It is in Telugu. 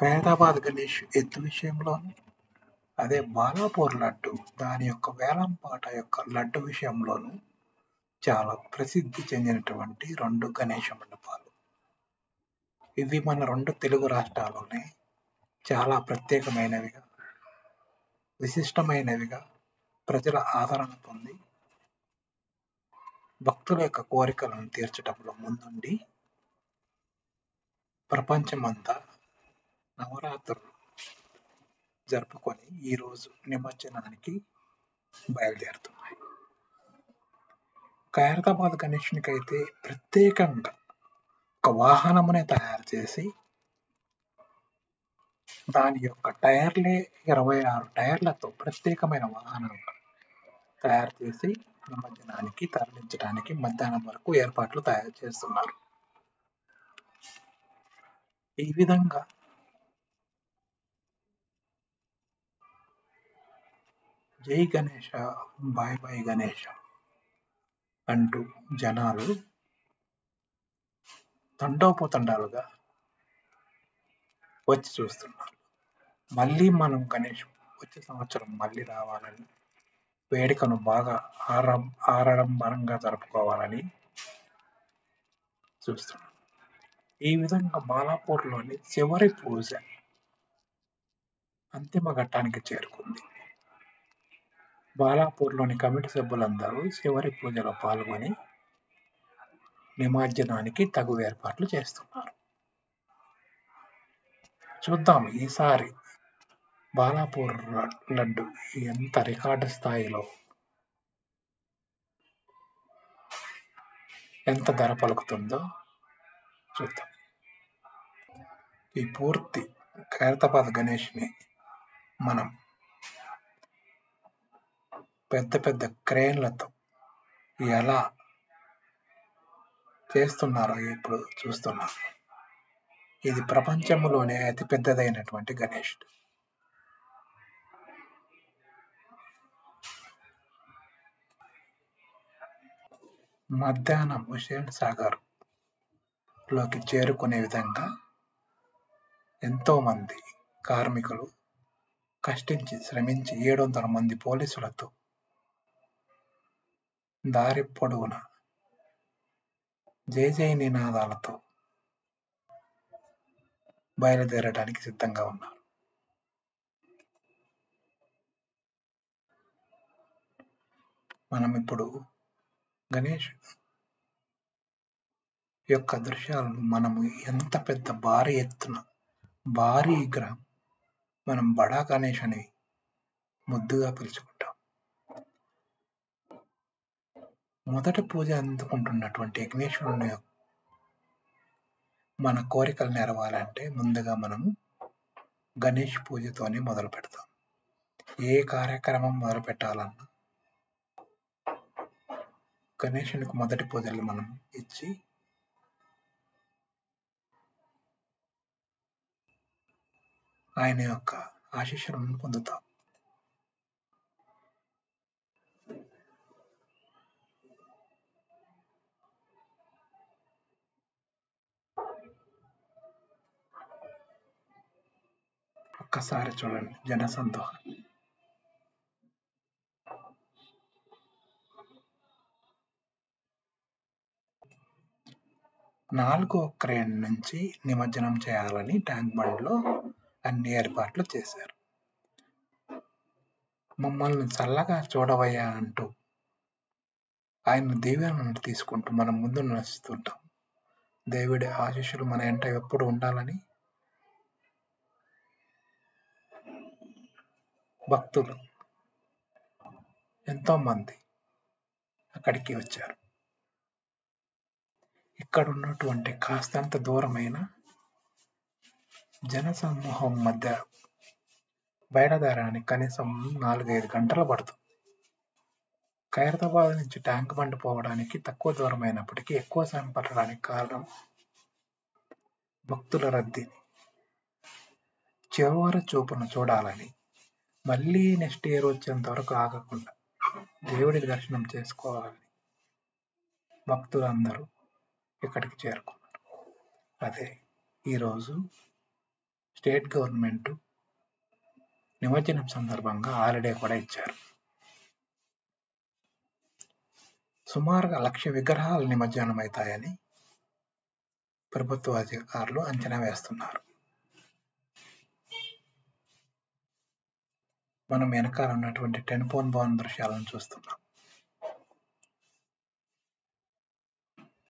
ఖైరతాబాద్ గణేష్ ఎత్తు విషయంలోను, అదే బాలాపూర్ లడ్డు దాని యొక్క వేలంపాట యొక్క లడ్డు విషయంలోను చాలా ప్రసిద్ధి చెందినటువంటి 2 గణేష మండపాలు. ఇవి మన 2 తెలుగు రాష్ట్రాల్లోనే చాలా ప్రత్యేకమైనవిగా, విశిష్టమైనవిగా ప్రజల ఆదరణ పొంది, భక్తుల యొక్క కోరికలను తీర్చటంలో ముందుండి ప్రపంచమంతా నవరాత్రులు జరుపుకొని ఈరోజు నిమజ్జనానికి బయలుదేరుతున్నాయి. ఖైరతాబాద్ గణేషునికైతే ప్రత్యేకంగా ఒక వాహనమునే తయారు చేసి దాని యొక్క టైర్లే 26 టైర్లతో ప్రత్యేకమైన వాహనంగా తయారు చేసి నిమజ్జనానికి తరలించడానికి మధ్యాహ్నం వరకు ఏర్పాట్లు తయారు చేస్తున్నారు. ఈ విధంగా జై గణేష, బాయ్ బాయ్ గణేష అంటూ జనాలు తండోపతండాలుగా వచ్చి చూస్తున్నారు. మళ్ళీ మనం గణేష్ వచ్చే సంవత్సరం మళ్ళీ రావాలని, వేడుకను బాగా ఆడంబరంగా జరుపుకోవాలని చూస్తున్నాం. ఈ విధంగా బాలాపూర్లోని చివరి పూజ అంతిమ ఘట్టానికి చేరుకుంది. బాలాపూర్లోని కమిటీ సభ్యులందరూ చివరి పూజలో పాల్గొని నిమజ్జనానికి తగు ఏర్పాట్లు చేస్తున్నారు. చూద్దాం ఈసారి బాలాపూర్ లడ్డు ఎంత రికార్డు స్థాయిలో ఎంత ధర పలుకుతుందో చూద్దాం. ఈ పూర్తి ఖైరతాబాద్ గణేష్ని మనం పెద్ద పెద్ద క్రేన్లతో ఎలా చేస్తున్నారో ఇప్పుడు చూస్తున్నాం. ఇది ప్రపంచంలోనే అతి పెద్దదైనటువంటి గణేషుడు. మధ్యాహ్నం హుస్సేన్ సాగర్ లోకి చేరుకునే విధంగా ఎంతో మంది కార్మికులు కష్టించి శ్రమించి 700 మంది పోలీసులతో దారి పొడవునా జై జై నినాదాలతో బయలుదేరడానికి సిద్ధంగా ఉన్నారు. మనం ఇప్పుడు గణేష్ యొక్క దృశ్యాలను మనము ఎంత పెద్ద భారీ ఎత్తున భారీ విగ్రహం మనం బడా గణేష్ అని ముద్దుగా పిలుచుకుంటాం. మొదటి పూజ అందుకుంటున్నటువంటి విఘ్నేశ్వరుని మన కోరికలు నెరవాలంటే ముందుగా మనము గణేష్ పూజతోనే మొదలు పెడతాం. ఏ కార్యక్రమం మొదలు పెట్టాలన్నా గణేశునికి మొదటి పూజలు మనం ఇచ్చి ఆయన యొక్క ఆశీస్సులను పొందుతాం. ఒక్కసారి చూడండి జనసందోహం. నాలుగో క్రేన్ నుంచి నిమజ్జనం చేయాలని ట్యాంక్ బండ్లో అన్ని ఏర్పాట్లు చేశారు. మమ్మల్ని చల్లగా చూడవయ్యా అంటూ ఆయన దీవెనలను తీసుకుంటూ మనం ముందు నడుస్తుంటాం. దేవుడి ఆశీస్సులు మన వెంట ఎప్పుడు ఉండాలని భక్తులు ఎంతో మంది అక్కడికి వచ్చారు. ఇక్కడ ఉన్నటువంటి కాస్తంత దూరమైన జనసమూహం మధ్య బయలుదేరడానికి కనీసం 4-5 గంటలు పడుతుంది. ఖైరతాబాద్ నుంచి ట్యాంక్ బండ్ పోవడానికి తక్కువ దూరమైనప్పటికీ ఎక్కువ సమయం పట్టడానికి కారణం భక్తుల రద్దీని చివరి చూపును చూడాలని, మళ్ళీ నెక్స్ట్ ఇయర్ వచ్చేంత వరకు ఆగకుండా దేవుడి దర్శనం చేసుకోవాలని భక్తులందరూ ఇక్కడికి చేరుకున్నారు. అదే ఈరోజు స్టేట్ గవర్నమెంట్ నిమజ్జనం సందర్భంగా హాలిడే కూడా ఇచ్చారు. సుమారుగా 1,00,000 విగ్రహాలు నిమజ్జనమవుతాయని ప్రభుత్వ అధికారులు అంచనా వేస్తున్నారు. మనం వెనకాల ఉన్నటువంటి టెన్పోన్ భవన్ దృశ్యాలను చూస్తున్నాం.